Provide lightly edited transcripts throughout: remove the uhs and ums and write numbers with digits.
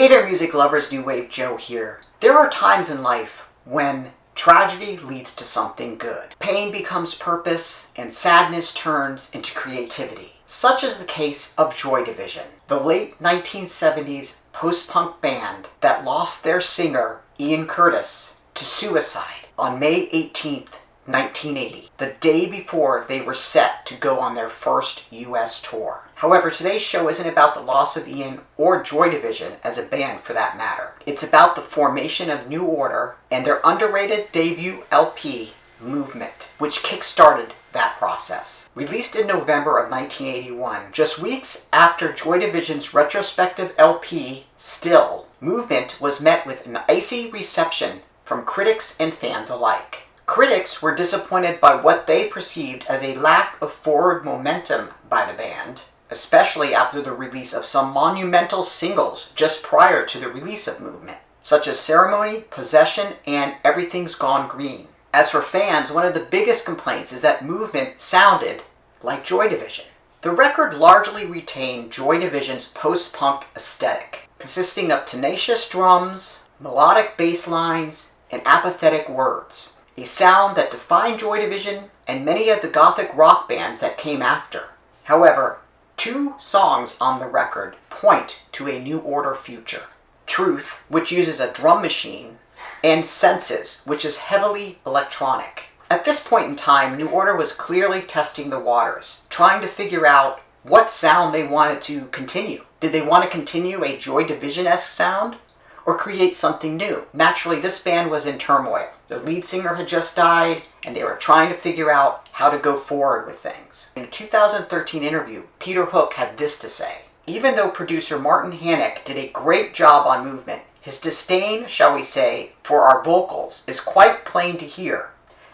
Hey there, music lovers, New Wave Joe here. There are times in life when tragedy leads to something good. Pain becomes purpose, and sadness turns into creativity. Such is the case of Joy Division, the late 1970s post-punk band that lost their singer, Ian Curtis, to suicide on May 18th, 1980, the day before they were set to go on their first U.S. tour. However, today's show isn't about the loss of Ian or Joy Division as a band for that matter. It's about the formation of New Order and their underrated debut LP, Movement, which kick-started that process. Released in November of 1981, just weeks after Joy Division's retrospective LP, Still, Movement was met with an icy reception from critics and fans alike. Critics were disappointed by what they perceived as a lack of forward momentum by the band, especially after the release of some monumental singles just prior to the release of Movement, such as Ceremony, Possession, and Everything's Gone Green. As for fans, one of the biggest complaints is that Movement sounded like Joy Division. The record largely retained Joy Division's post-punk aesthetic, consisting of tenacious drums, melodic bass lines, and apathetic words. A sound that defined Joy Division and many of the gothic rock bands that came after. However, two songs on the record point to a New Order future. Truth, which uses a drum machine, and Senses, which is heavily electronic. At this point in time, New Order was clearly testing the waters, trying to figure out what sound they wanted to continue. Did they want to continue a Joy Division-esque sound? Or create something new? Naturally, this band was in turmoil. Their lead singer had just died, and they were trying to figure out how to go forward with things. In a 2013 interview, Peter Hook had this to say: "Even though producer Martin Hannett did a great job on Movement, his disdain, shall we say, for our vocals is quite plain to hear,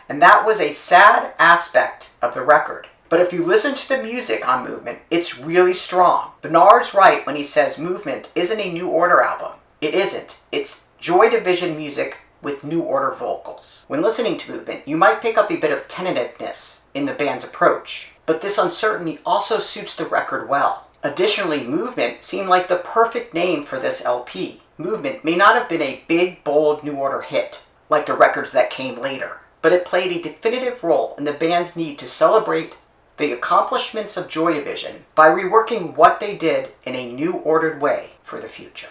and that was a sad aspect of the record. But if you listen to the music on Movement, it's really strong." Bernard's right when he says Movement isn't a New Order album. It isn't. It's Joy Division music with New Order vocals. When listening to Movement, you might pick up a bit of tentativeness in the band's approach, but this uncertainty also suits the record well. Additionally, Movement seemed like the perfect name for this LP. Movement may not have been a big, bold New Order hit, like the records that came later, but it played a definitive role in the band's need to celebrate the accomplishments of Joy Division by reworking what they did in a new ordered way for the future.